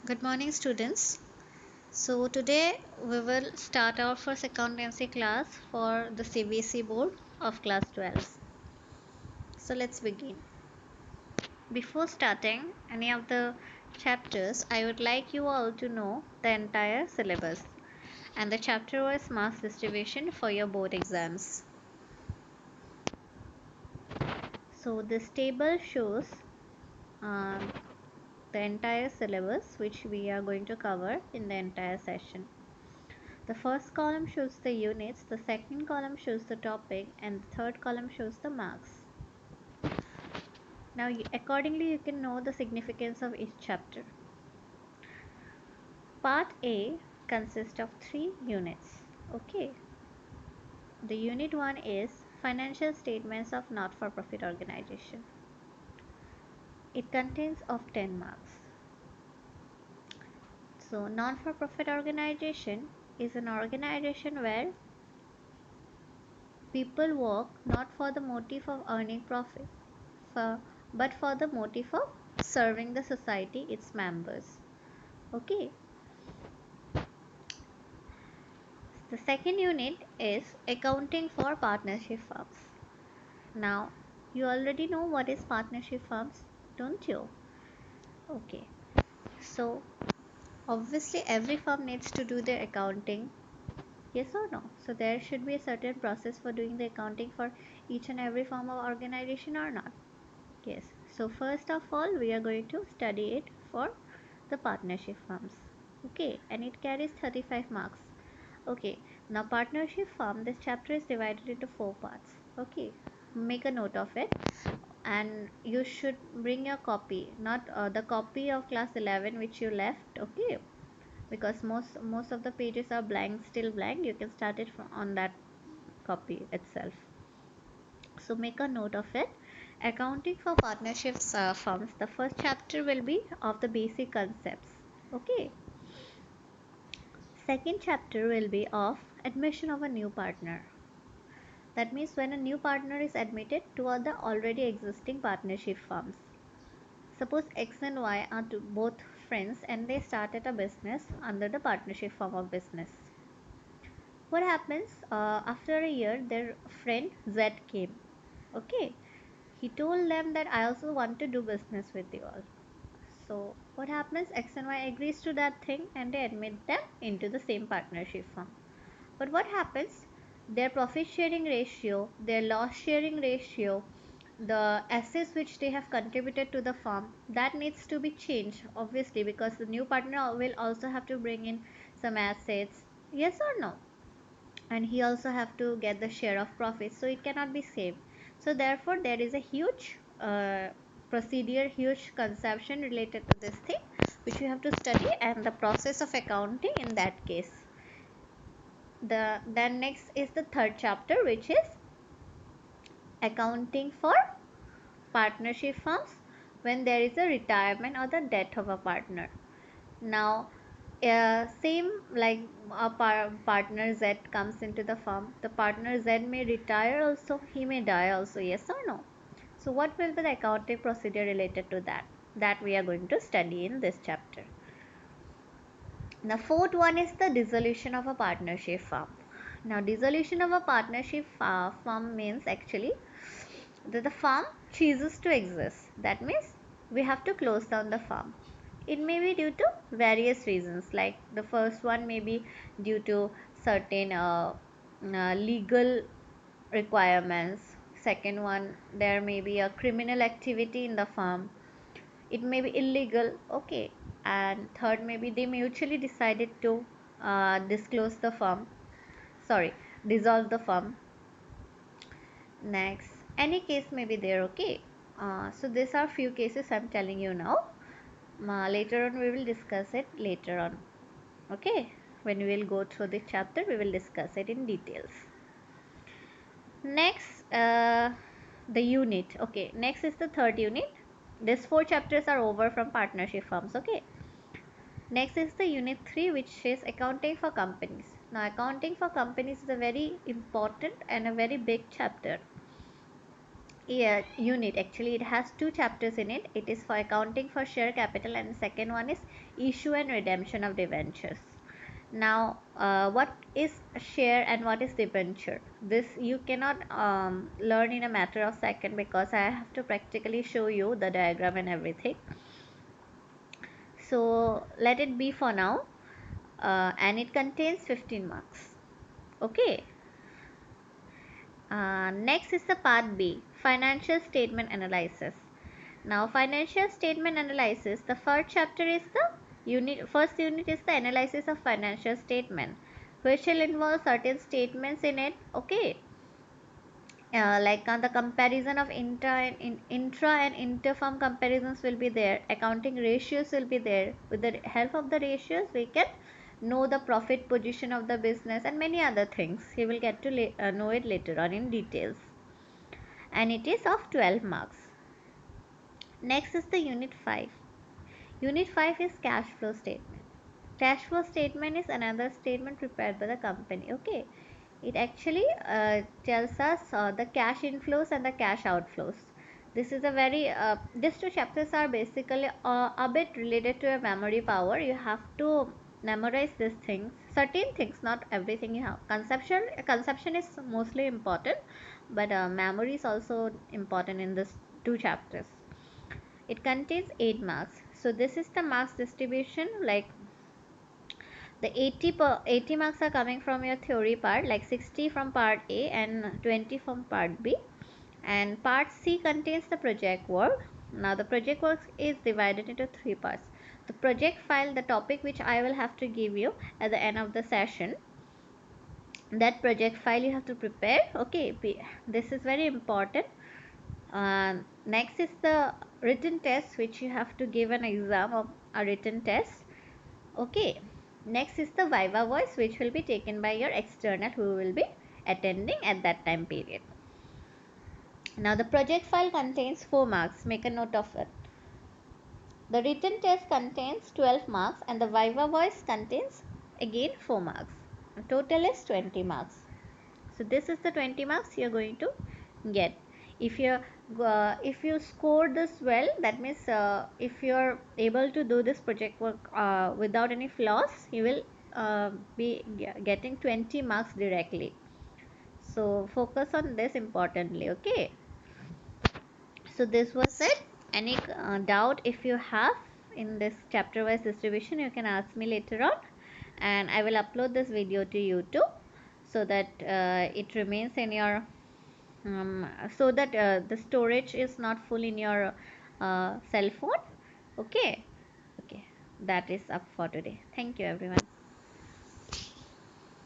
Good morning, students. So, today we will start our first accountancy class for the CBSE board of class 12. So, let's begin. Before starting any of the chapters, I would like you all to know the entire syllabus and the chapter wise marks distribution for your board exams. So, this table shows um, the entire syllabus which we are going to cover in the entire session. The first column shows the units, the second column shows the topic, and the third column shows the marks. Now, accordingly, you can know the significance of each chapter. Part A consists of 3 units. Okay. The unit 1 is financial statements of not-for-profit organization. It contains of 10 marks. So, non-for-profit organization is an organization where people work not for the motive of earning profit, but for the motive of serving the society, its members. Okay. The second unit is accounting for partnership firms. Now, you already know what is partnership firms, don't you? Okay. So, obviously, every firm needs to do their accounting. Yes or no? So, there should be a certain process for doing the accounting for each and every form of organization or not. Yes. So first of all, we are going to study it for the partnership firms. Okay, and it carries 35 marks. Okay, now partnership firm, this chapter is divided into 4 parts. Okay, make a note of it, and you should bring your copy, not the copy of class 11 which you left. Okay, because most of the pages are blank, still blank. You can start it from on that copy itself. So make a note of it. Accounting for partnerships firms. The first chapter will be of the basic concepts. Okay. Second chapter will be of admission of a new partner. That means when a new partner is admitted to the already existing partnership firms. Suppose X and Y are both friends and they started a business under the partnership form of business. What happens after a year? Their friend Z came. Okay, he told them that I also want to do business with you all. So what happens? X and Y agrees to that thing and they admit them into the same partnership firm. But what happens? Their profit sharing ratio, their loss sharing ratio, the assets which they have contributed to the firm, that needs to be changed obviously, because the new partner will also have to bring in some assets. Yes or no? And he also have to get the share of profits, so it cannot be same. So therefore there is a huge procedure, huge conception related to this thing which you have to study, and the process of accounting in that case. Then next is the third chapter, which is accounting for partnership firms when there is a retirement or the death of a partner. Now same like a partner Z comes into the firm. The partner Z may retire also, he may die also. Yes or no? So what will be the accounting procedure related to that? That we are going to study in this chapter. The fourth one is the dissolution of a partnership firm. Now dissolution of a partnership firm means actually that the firm ceases to exist. That means we have to close down the firm. It may be due to various reasons, like the first one may be due to certain legal requirements. Second one, there may be a criminal activity in the firm. It may be illegal. Okay. And third, maybe they mutually decided to disclose the firm. Sorry, dissolve the firm. Next, any case may be there. Okay. So these are few cases I'm telling you now. Later on we will discuss it later on. Okay, when we will go through the chapter we will discuss it in details. Next the unit. Okay, next is the third unit. These 4 chapters are over from partnership firms. Okay, next is the unit 3, which is accounting for companies. Now accounting for companies is a very important and a very big chapter. yeah, unit. Actually, it has two chapters in it. It is for accounting for share capital, and the second one is issue and redemption of debentures. Now, what is share and what is debenture? This you cannot learn in a matter of second, because I have to practically show you the diagram and everything. So let it be for now, and it contains 15 marks. Okay. Next is the part B, financial statement analysis. Now, financial statement analysis, the first chapter is the first unit is the analysis of financial statement, which will involve certain statements in it. Okay. Like on the comparison of intra and interfirm comparisons will be there. Accounting ratios will be there. With the help of the ratios, we can know the profit position of the business and many other things. You will get to know it later on in details. And it is of 12 marks. Next is the unit 5. Unit 5 is cash flow statement. Cash flow statement is another statement prepared by the company. Okay. It actually tells us the cash inflows and the cash outflows. This is a very these two chapters are basically a bit related to your memory power. You have to memorize these things, certain things, not everything. You have conception is mostly important, but memory is also important in this two chapters. It contains 8 marks. So this is the marks distribution. Like the 80 marks are coming from your theory part, like 60 from part A and 20 from part B. And part C contains the project work. Now the project work is divided into 3 parts. The project file, the topic which I will have to give you at the end of the session, that project file you have to prepare. Okay, this is very important. Next is the written test, which you have to give an exam of a written test. Okay. Next is the Viva voice, which will be taken by your external who will be attending at that time period. Now the project file contains 4 marks. Make a note of it. The written test contains 12 marks and the Viva voice contains again 4 marks. The total is 20 marks. So this is the 20 marks you are going to get. If you score this well, that means if you are able to do this project work without any flaws, you will be getting 20 marks directly. So focus on this importantly. Okay. So this was it. Any doubt if you have in this chapter wise distribution, you can ask me later on, and I will upload this video to YouTube so that it remains in your so that the storage is not full in your cell phone. Okay. Okay, that is up for today. Thank you everyone.